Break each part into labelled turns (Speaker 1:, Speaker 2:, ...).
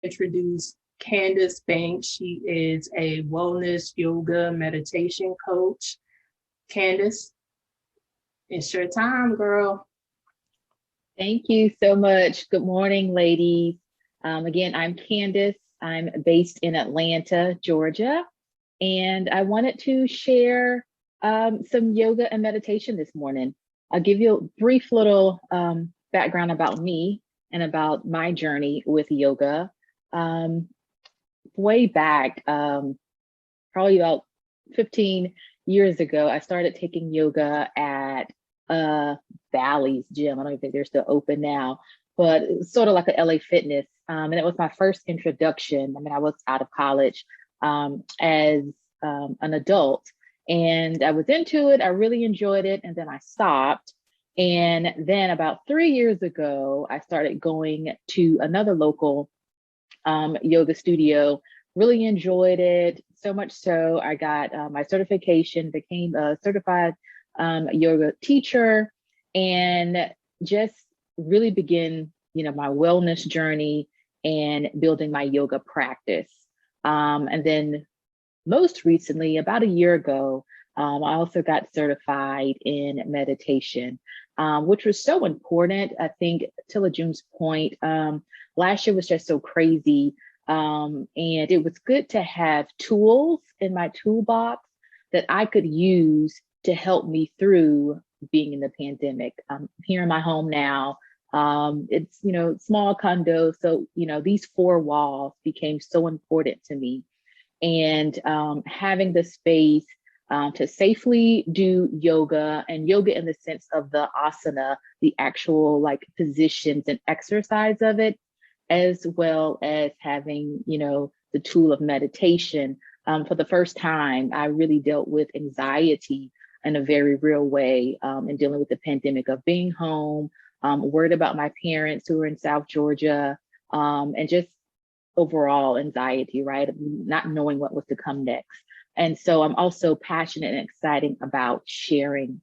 Speaker 1: Introduce Candace Banks. She is a wellness yoga meditation coach. Candace, it's your time, girl.
Speaker 2: Thank you so much. Good morning, ladies. Again, I'm Candace. I'm based in Atlanta, Georgia, and I wanted to share some yoga and meditation this morning. I'll give you a brief little background about me and about my journey with yoga. Way back, probably about 15 years ago, I started taking yoga at Bally's gym. I don't even think they're still open now, but it was sort of like a LA Fitness. And it was my first introduction. I mean, I was out of college as an adult, and I was into it. I really enjoyed it, and then I stopped. And then about 3 years ago, I started going to another local yoga studio. Really enjoyed it, so much so I got my certification, became a certified yoga teacher, and just really begin, my wellness journey and building my yoga practice. And then most recently, about a year ago, I also got certified in meditation, which was so important. I think to LaJune's point, last year was just so crazy. And it was good to have tools in my toolbox that I could use to help me through being in the pandemic. I'm here in my home now. It's, small condo. So, these four walls became so important to me. And having the space to safely do yoga, and yoga in the sense of the asana, the actual like positions and exercise of it, as well as having, the tool of meditation. For the first time, I really dealt with anxiety in a very real way in dealing with the pandemic of being home, worried about my parents who were in South Georgia, and just overall anxiety, right? Not knowing what was to come next. And so I'm also passionate and excited about sharing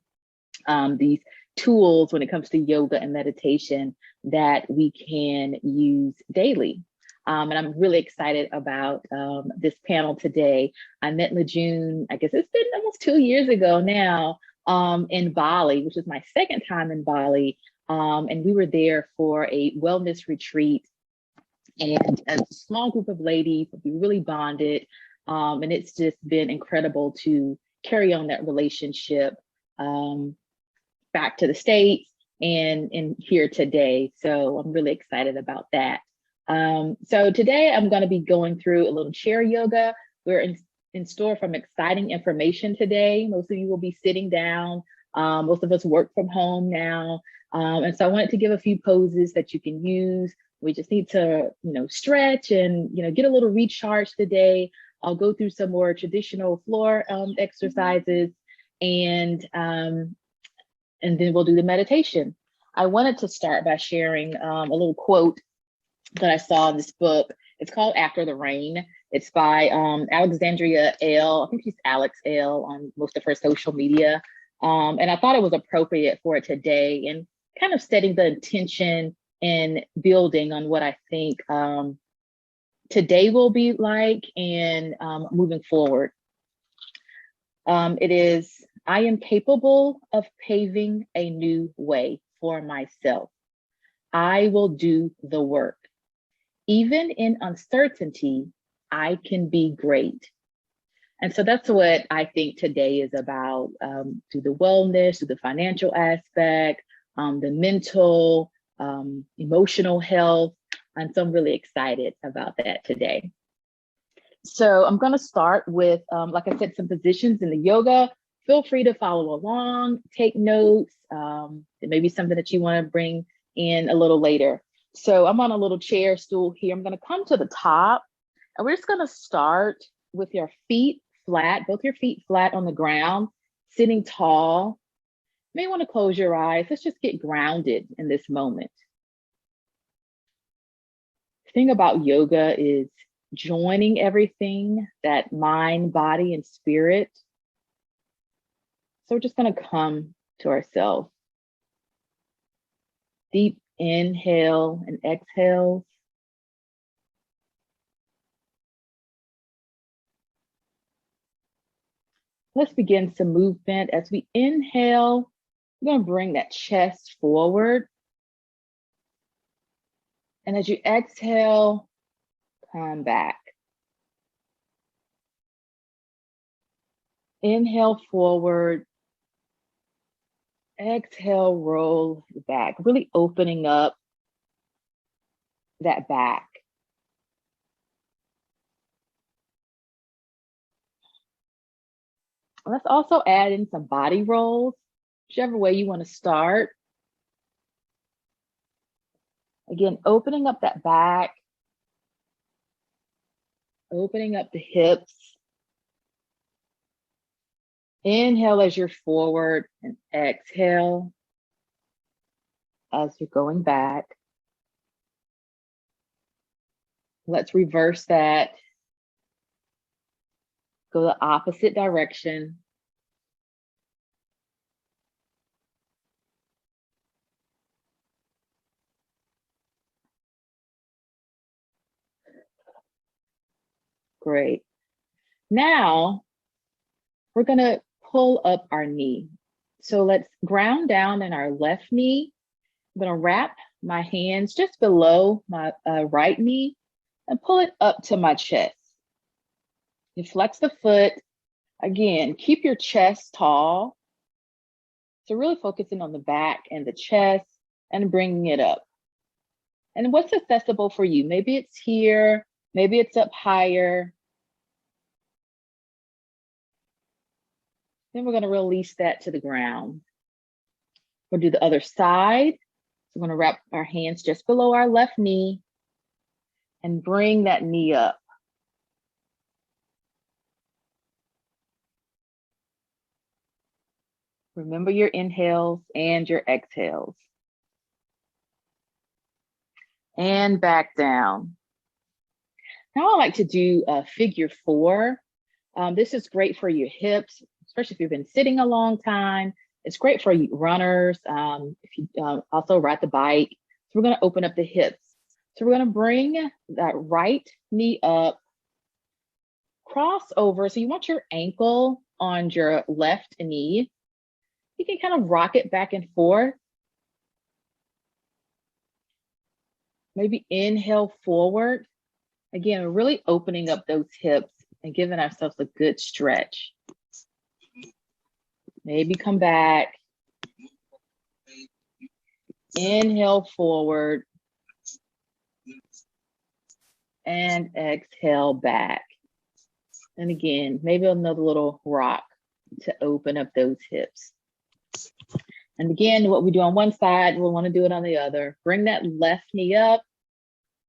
Speaker 2: these tools when it comes to yoga and meditation that we can use daily. And I'm really excited about this panel today. I met LaJune, I guess it's been almost 2 years ago now, in Bali, which was my second time in Bali. And we were there for a wellness retreat, and a small group of ladies, we really bonded. And it's just been incredible to carry on that relationship back to the States and here today. So I'm really excited about that. So today I'm going to be going through a little chair yoga. We're in store from exciting information today. Most of you will be sitting down. Most of us work from home now. And so I wanted to give a few poses that you can use. We just need to, stretch and, get a little recharge today. I'll go through some more traditional floor exercises, and then we'll do the meditation. I wanted to start by sharing a little quote that I saw in this book. It's called After the Rain. It's by Alexandria L. I think she's Alex L. on most of her social media. And I thought it was appropriate for it today, and kind of setting the intention and building on what I think today will be like, and moving forward. It is, I am capable of paving a new way for myself. I will do the work. Even in uncertainty, I can be great. And so that's what I think today is about, through the wellness, through the financial aspect, the mental, emotional health. And so I'm really excited about that today. So I'm going to start with, like I said, some positions in the yoga. Feel free to follow along, take notes. It may be something that you want to bring in a little later. So I'm on a little chair stool here. I'm going to come to the top, and we're just going to start with your feet flat, both your feet flat on the ground, sitting tall. You may want to close your eyes. Let's just get grounded in this moment. The thing about yoga is joining everything, that mind, body, and spirit. So we're just going to come to ourselves. Deep inhale and exhale. Let's begin some movement. As we inhale, we're going to bring that chest forward. And as you exhale, come back. Inhale forward. Exhale, roll back, really opening up that back. Let's also add in some body rolls, whichever way you want to start. Again, opening up that back, opening up the hips. Inhale as you're forward and exhale as you're going back. Let's reverse that. Go the opposite direction. Great. Now we're going to pull up our knee. So let's ground down in our left knee. I'm going to wrap my hands just below my right knee and pull it up to my chest. You flex the foot. Again, keep your chest tall. So really focusing on the back and the chest and bringing it up. And what's accessible for you? Maybe it's here, maybe it's up higher. Then we're going to release that to the ground. We'll do the other side. So we're going to wrap our hands just below our left knee and bring that knee up. Remember your inhales and your exhales. And back down. Now I like to do a figure 4. This is great for your hips, especially if you've been sitting a long time. It's great for you runners, if you also ride the bike. So we're going to open up the hips. So we're going to bring that right knee up, cross over. So you want your ankle on your left knee. You can kind of rock it back and forth. Maybe inhale forward. Again, we're really opening up those hips and giving ourselves a good stretch. Maybe come back. Inhale forward. And exhale back. And again, maybe another little rock to open up those hips. And again, what we do on one side, we'll want to do it on the other. Bring that left knee up,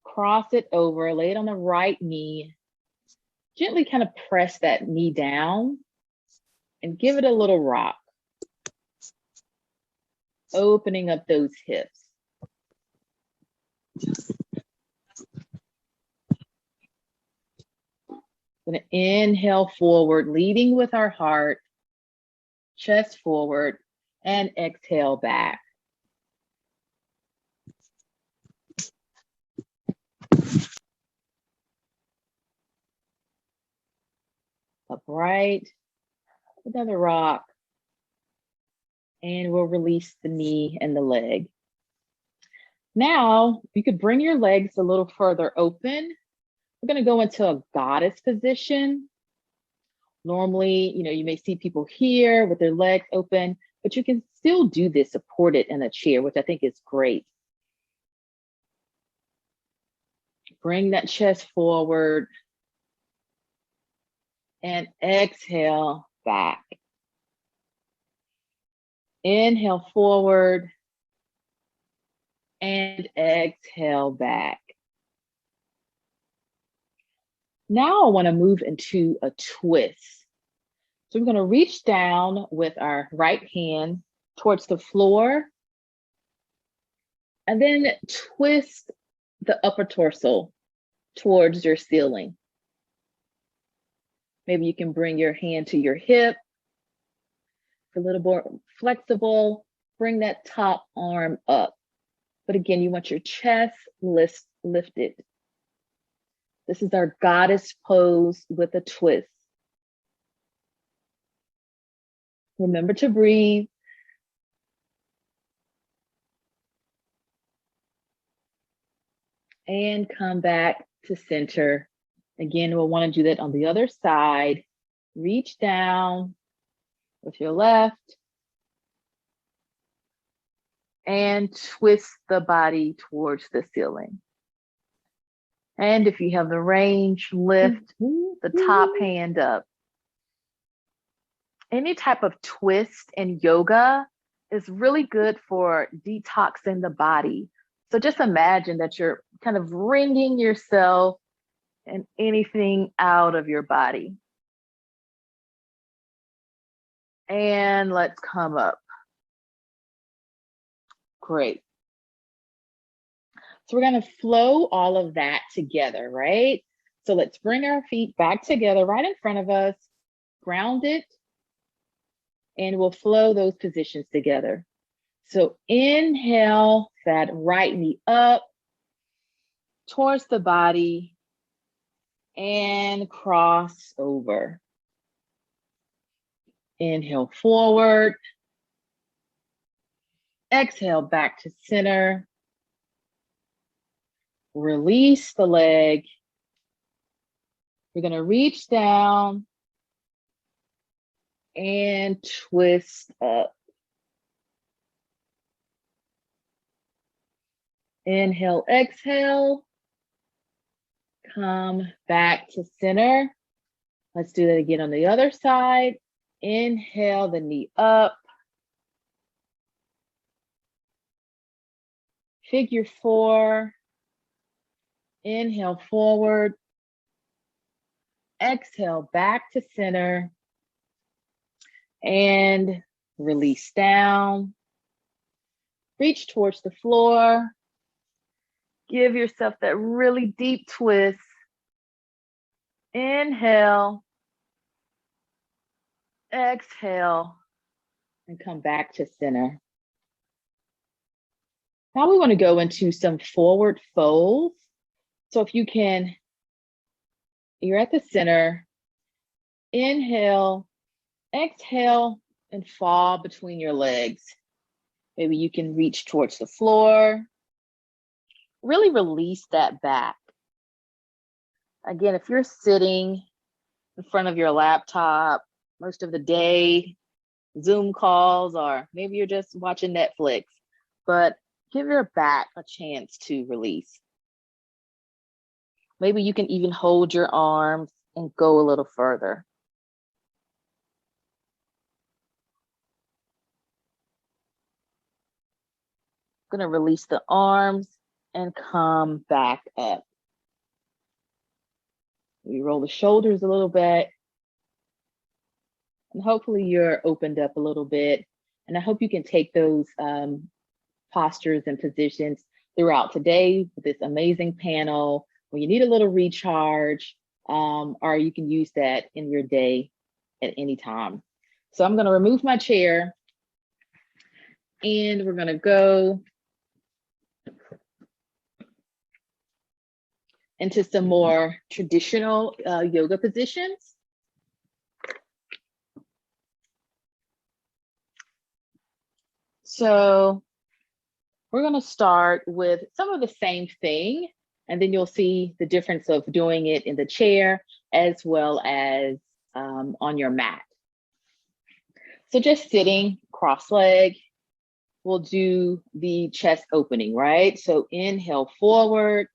Speaker 2: cross it over, lay it on the right knee. Gently kind of press that knee down and give it a little rock. Opening up those hips. Gonna inhale forward, leading with our heart, chest forward, and exhale back. Upright, another rock, and we'll release the knee and the leg. Now, you could bring your legs a little further open. We're going to go into a goddess position. Normally, you may see people here with their legs open, but you can still do this supported in a chair, which I think is great. Bring that chest forward and exhale back. Inhale forward and exhale back. Now I want to move into a twist. So we're going to reach down with our right hand towards the floor and then twist the upper torso towards your ceiling. Maybe you can bring your hand to your hip. A little more flexible, bring that top arm up. But again, you want your chest lifted. This is our goddess pose with a twist. Remember to breathe. And come back to center. Again, we'll want to do that on the other side. Reach down with your left and twist the body towards the ceiling. And if you have the range, lift the top hand up. Any type of twist in yoga is really good for detoxing the body. So just imagine that you're kind of wringing yourself and anything out of your body. And let's come up. Great. So we're going to flow all of that together, right? So let's bring our feet back together right in front of us, ground it, and we'll flow those positions together. So inhale that right knee up towards the body and cross over. Inhale forward. Exhale back to center. Release the leg. We're going to reach down and twist up. Inhale, exhale. Come back to center. Let's do that again on the other side. Inhale the knee up. Figure 4. Inhale forward. Exhale back to center. And release down. Reach towards the floor. Give yourself that really deep twist. Inhale. Exhale. And come back to center. Now we want to go into some forward folds. So if you can, you're at the center. Inhale, exhale, and fall between your legs. Maybe you can reach towards the floor. Really release that back. Again, if you're sitting in front of your laptop most of the day, Zoom calls, or maybe you're just watching Netflix, but give your back a chance to release. Maybe you can even hold your arms and go a little further. I'm going to release the arms and come back up. We roll the shoulders a little bit. And hopefully you're opened up a little bit. And I hope you can take those postures and positions throughout today with this amazing panel when you need a little recharge, or you can use that in your day at any time. So I'm going to remove my chair and we're going to go into some more traditional yoga positions. So we're going to start with some of the same thing, and then you'll see the difference of doing it in the chair as well as on your mat. So just sitting cross-legged, we'll do the chest opening, right? So inhale forward,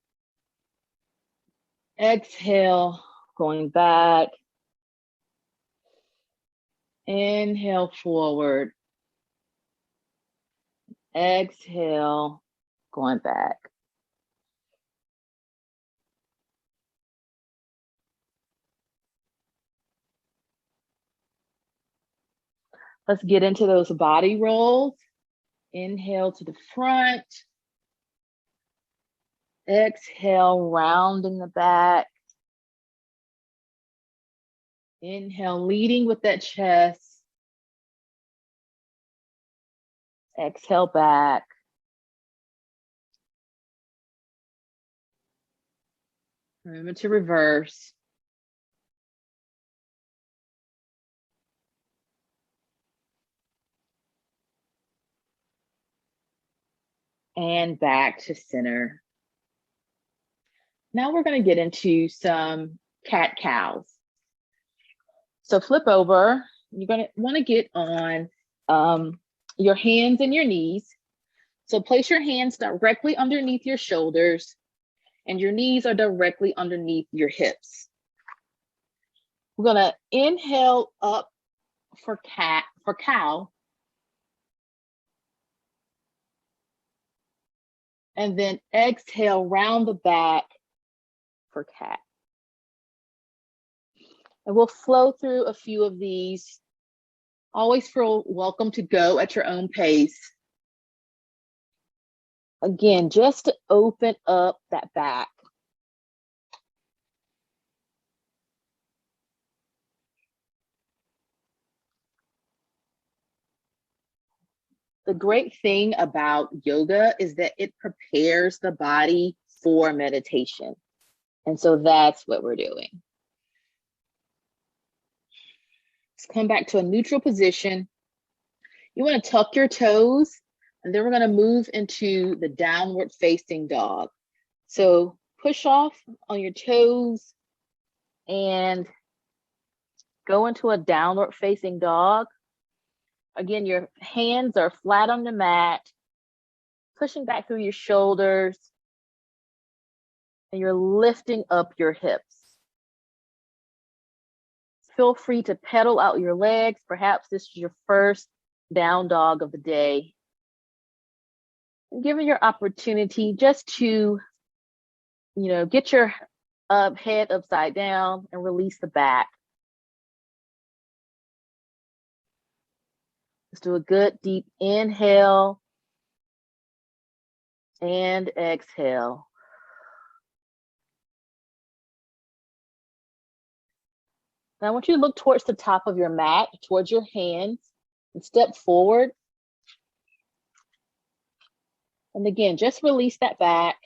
Speaker 2: exhale, going back, inhale forward, exhale, going back. Let's get into those body rolls. Inhale to the front. Exhale, rounding the back. Inhale, leading with that chest. Exhale back. Remember to reverse. and back to center. Now we're going to get into some cat-cows. So flip over. You're going to want to get on your hands and your knees. So place your hands directly underneath your shoulders and your knees are directly underneath your hips. We're going to inhale up for cow. And then exhale round the back for cat. And we'll flow through a few of these. Always feel welcome to go at your own pace. Again, just to open up that back. The great thing about yoga is that it prepares the body for meditation. And so that's what we're doing. Let's come back to a neutral position. You want to tuck your toes, and then we're going to move into the downward facing dog. So push off on your toes and go into a downward facing dog. Again, your hands are flat on the mat, pushing back through your shoulders, and you're lifting up your hips. Feel free to pedal out your legs. Perhaps this is your first down dog of the day. And given your opportunity just to, get your head upside down and release the back. Let's do a good deep inhale and exhale. Now I want you to look towards the top of your mat, towards your hands, and step forward. And again, just release that back.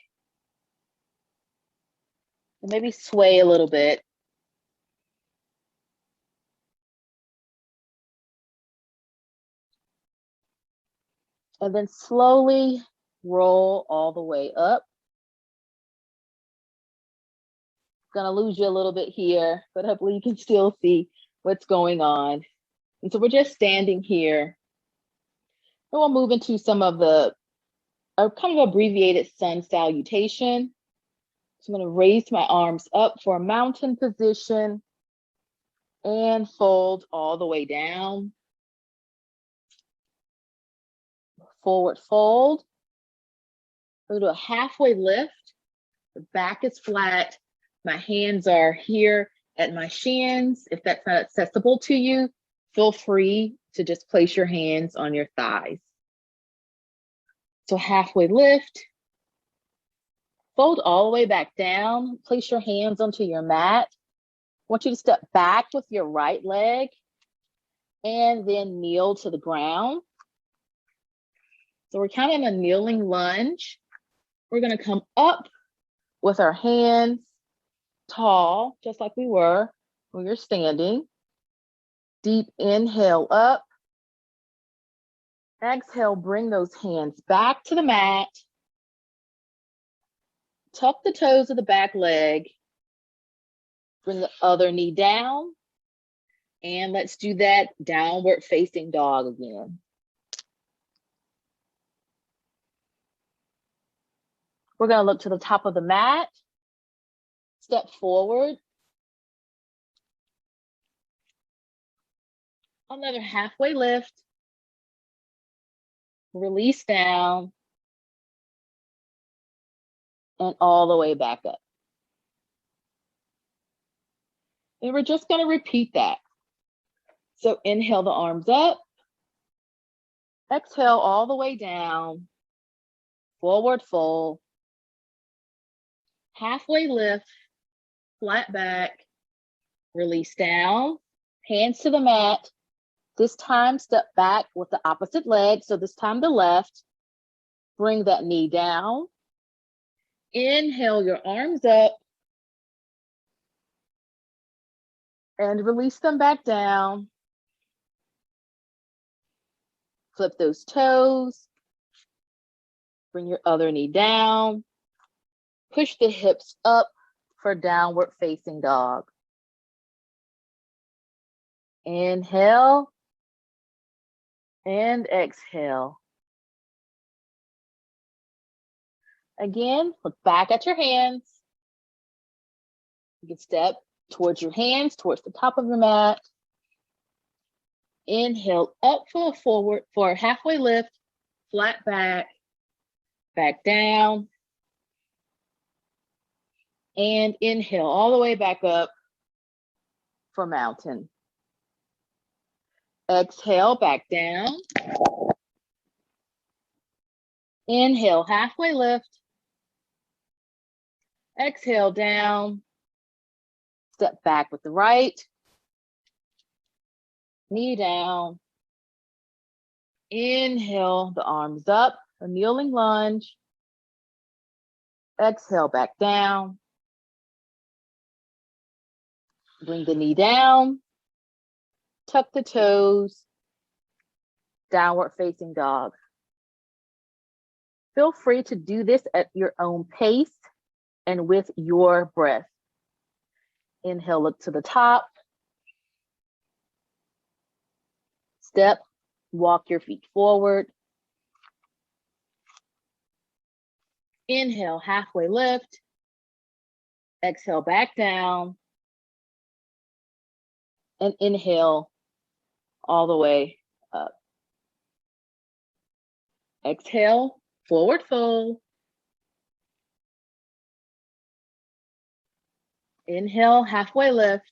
Speaker 2: And maybe sway a little bit. And then slowly roll all the way up. Gonna lose you a little bit here, but hopefully you can still see what's going on. And so we're just standing here. And we'll move into some of the kind of abbreviated sun salutation. So I'm gonna raise my arms up for a mountain position and fold all the way down. Forward fold. We'll do a halfway lift. The back is flat. My hands are here at my shins. If that's not accessible to you, feel free to just place your hands on your thighs. So halfway lift. Fold all the way back down. Place your hands onto your mat. I want you to step back with your right leg and then kneel to the ground. So we're kind of in a kneeling lunge. We're going to come up with our hands tall, just like we were when we were standing. Deep inhale up. Exhale, bring those hands back to the mat. Tuck the toes of the back leg. Bring the other knee down. And let's do that downward facing dog again. We're going to look to the top of the mat. Step forward. Another halfway lift. Release down. And all the way back up. And we're just going to repeat that. So inhale the arms up. Exhale all the way down. Forward fold. Halfway lift. Flat back. Release down. Hands to the mat. This time step back with the opposite leg. So this time the left. Bring that knee down. Inhale your arms up. And release them back down. Flip those toes. Bring your other knee down. Push the hips up for downward facing dog. Inhale and exhale. Again, look back at your hands. You can step towards your hands, towards the top of your mat. Inhale up for a forward, for a halfway lift, flat back, back down. And inhale all the way back up for mountain. Exhale, back down. Inhale, halfway lift. Exhale, down. Step back with the right. Knee down. Inhale, the arms up, a kneeling lunge. Exhale, back down. Bring the knee down. Tuck the toes. Downward facing dog. Feel free to do this at your own pace and with your breath. Inhale, look to the top. Step, walk your feet forward. Inhale, halfway lift. Exhale, back down. And inhale all the way up. Exhale, forward fold. Inhale, halfway lift.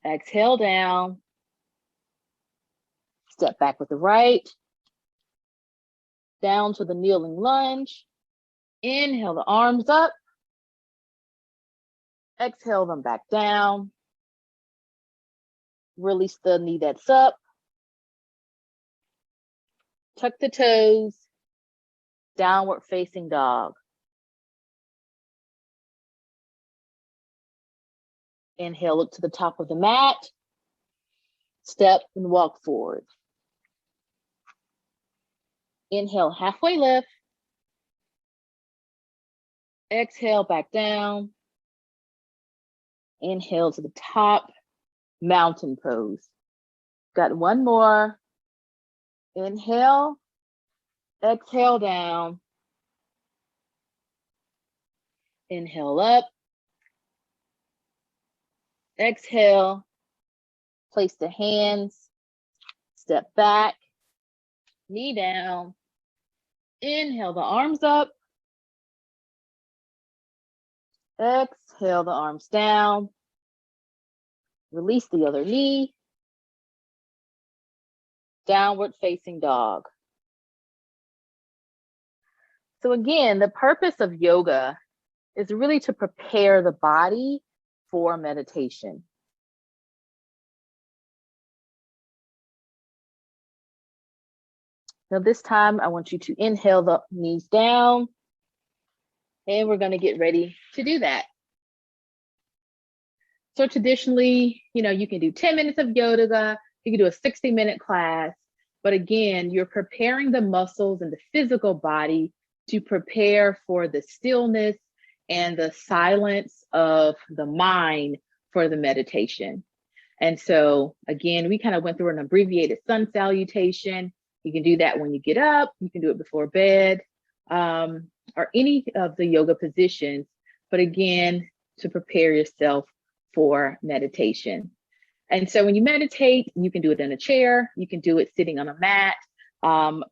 Speaker 2: Exhale, down. Step back with the right. Down to the kneeling lunge. Inhale the arms up. Exhale them back down. Release the knee that's up. Tuck the toes. Downward facing dog. Inhale, look to the top of the mat. Step and walk forward. Inhale, halfway lift. Exhale, back down. Inhale to the top, mountain pose. Got one more. Inhale, exhale down. Inhale up. Exhale, place the hands, step back, knee down. Inhale the arms up. Exhale the arms down. Release the other knee. Downward facing dog. So again, the purpose of yoga is really to prepare the body for meditation. Now this time I want you to inhale the knees down, and we're going to get ready to do that. So traditionally, you can do 10 minutes of yoga, you can do a 60-minute class, but again, you're preparing the muscles and the physical body to prepare for the stillness and the silence of the mind for the meditation. And so again, we kind of went through an abbreviated sun salutation. You can do that when you get up, you can do it before bed, or any of the yoga positions, but again, to prepare yourself for meditation. And so when you meditate, you can do it in a chair, you can do it sitting on a mat.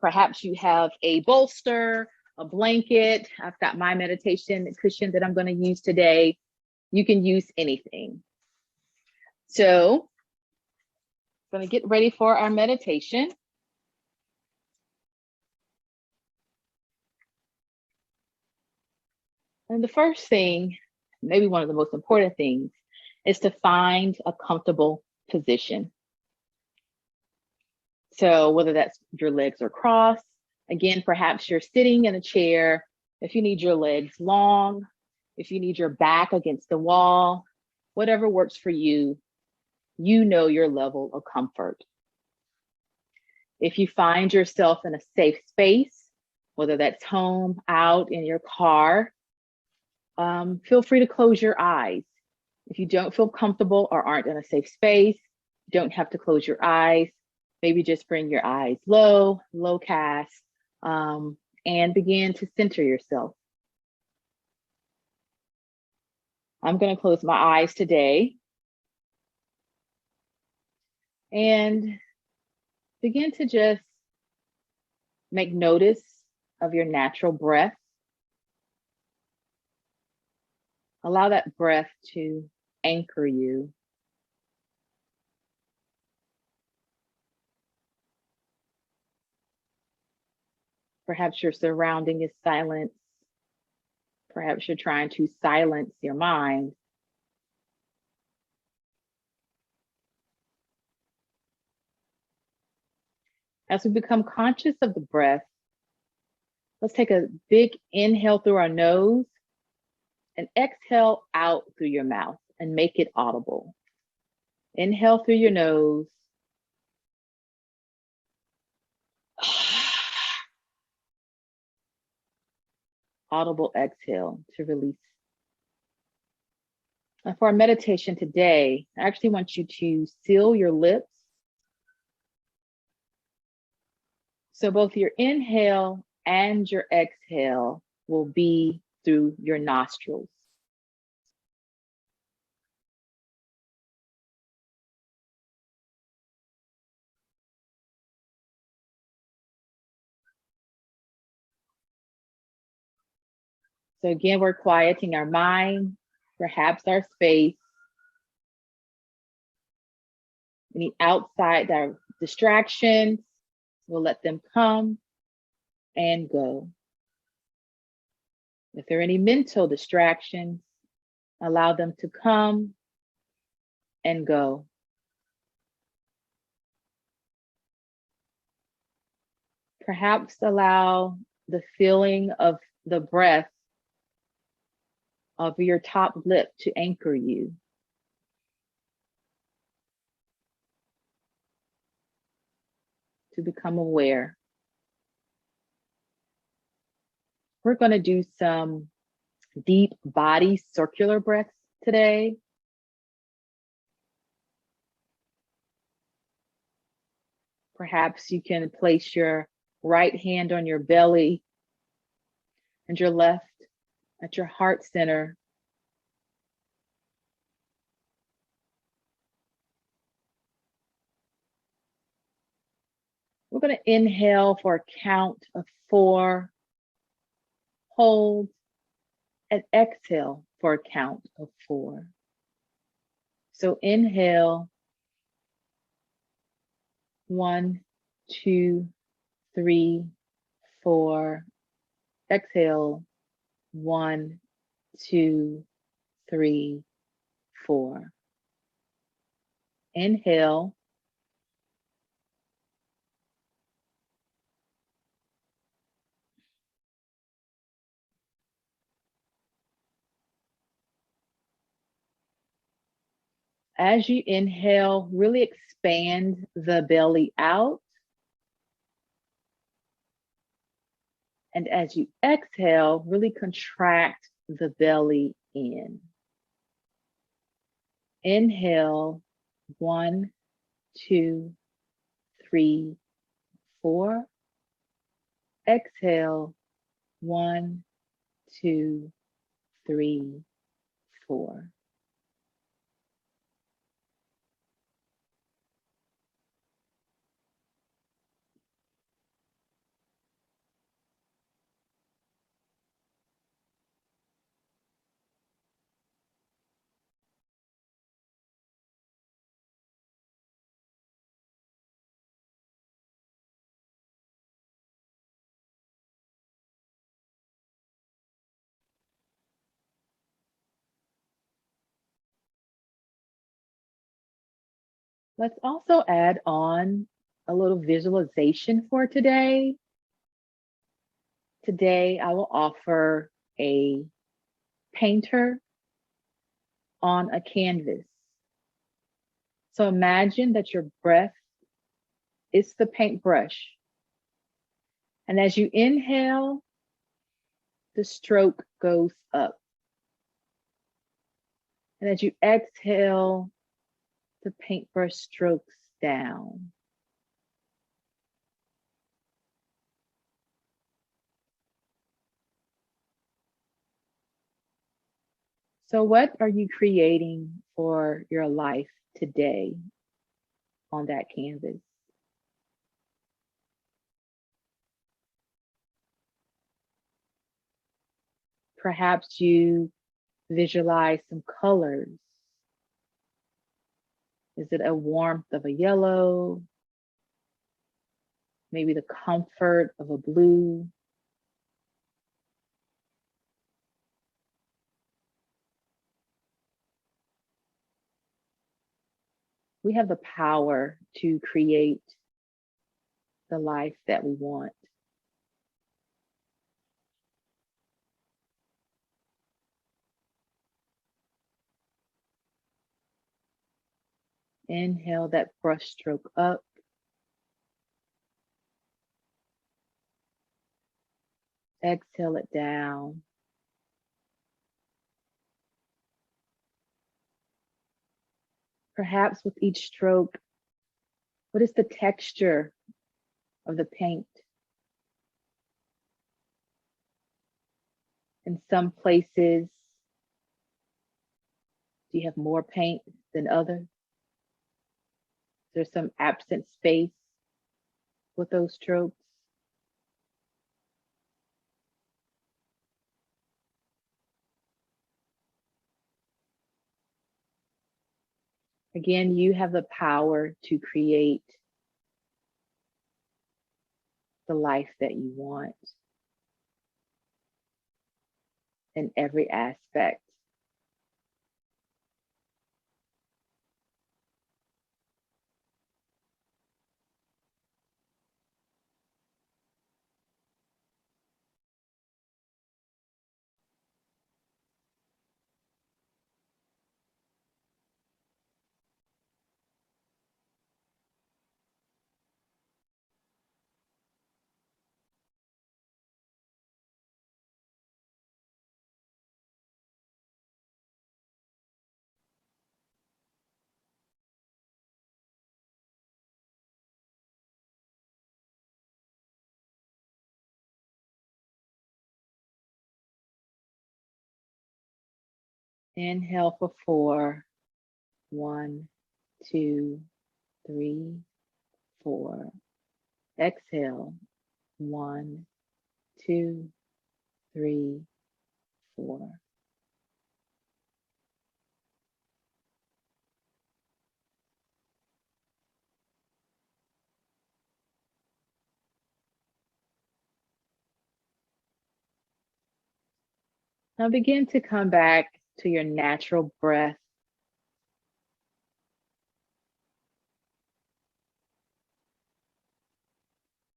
Speaker 2: Perhaps you have a bolster, a blanket. I've got my meditation cushion that I'm going to use today. You can use anything. So I'm going to get ready for our meditation. And the first thing, maybe one of the most important things, is to find a comfortable position. So whether that's your legs are crossed, again, perhaps you're sitting in a chair. If you need your legs long, if you need your back against the wall, whatever works for you, you know your level of comfort. If you find yourself in a safe space, whether that's home, out, in your car. Feel free to close your eyes. If you don't feel comfortable or aren't in a safe space, you don't have to close your eyes. Maybe just bring your eyes low, low cast, and begin to center yourself. I'm going to close my eyes today and begin to just make notice of your natural breath. Allow that breath to anchor you. Perhaps your surrounding is silence. Perhaps you're trying to silence your mind. As we become conscious of the breath, let's take a big inhale through our nose and exhale out through your mouth and make it audible. Inhale through your nose. Audible exhale to release. And for our meditation today, I actually want you to seal your lips. So both your inhale and your exhale will be through your nostrils. So again, we're quieting our mind, perhaps our space. Any outside distractions, we'll let them come and go. If there are any mental distractions, allow them to come and go. Perhaps allow the feeling of the breath of your top lip to anchor you. To become aware. We're going to do some deep body circular breaths today. Perhaps you can place your right hand on your belly and your left at your heart center. We're going to inhale for a count of 4, hold, and exhale for a count of 4. So inhale, 1, 2, 3, 4. Exhale, 1, 2, 3, 4. Inhale. As you inhale, really expand the belly out. And as you exhale, really contract the belly in. Inhale, 1, 2, 3, 4. Exhale, 1, 2, 3, 4. Let's also add on a little visualization for today. Today, I will offer a painter on a canvas. So imagine that your breath is the paintbrush And as you inhale, the stroke goes up. And as you exhale, the paintbrush strokes down. So what are you creating for your life today on that canvas? Perhaps you visualize some colors. Is it a warmth of a yellow? Maybe the comfort of a blue? We have the power to create the life that we want. Inhale that brush stroke up. Exhale it down. Perhaps with each stroke, what is the texture of the paint? In some places, do you have more paint than others? There's some absent space with those strokes. Again, you have the power to create the life that you want in every aspect. Inhale for 4. 1, 2, 3, 4. Exhale. 1, 2, 3, 4. Now begin to come back to your natural breath.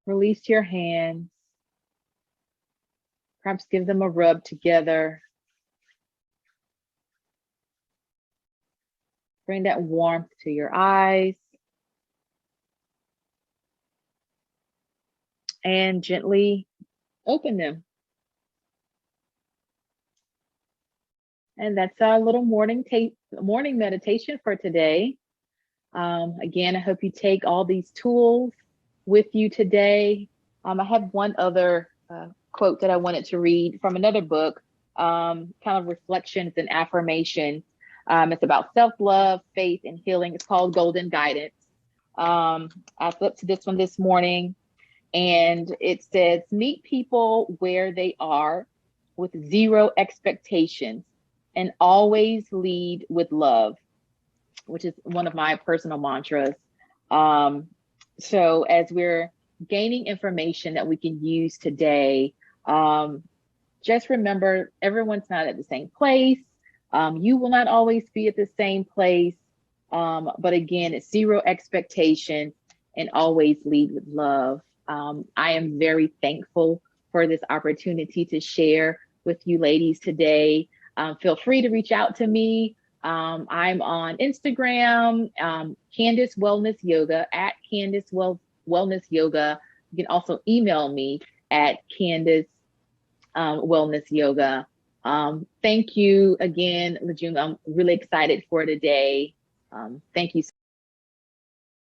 Speaker 2: Release your hands. Perhaps give them a rub together. Bring that warmth to your eyes. And gently open them. And that's our little morning meditation for today. Again, I hope you take all these tools with you today. I have one other quote that I wanted to read from another book, kind of reflections and affirmations. It's about self-love, faith, and healing. It's called Golden Guidance. I flipped to this one this morning, and it says, meet people where they are with zero expectations and always lead with love, which is one of my personal mantras. So as we're gaining information that we can use today, just remember everyone's not at the same place. You will not always be at the same place. But again, it's zero expectation and always lead with love. I am very thankful for this opportunity to share with you ladies today. Feel free to reach out to me. I'm on Instagram, Candace Wellness Yoga, at Candace Wellness Yoga. You can also email me at Candace Wellness Yoga. Thank you again, LaJune. I'm really excited for today. Thank you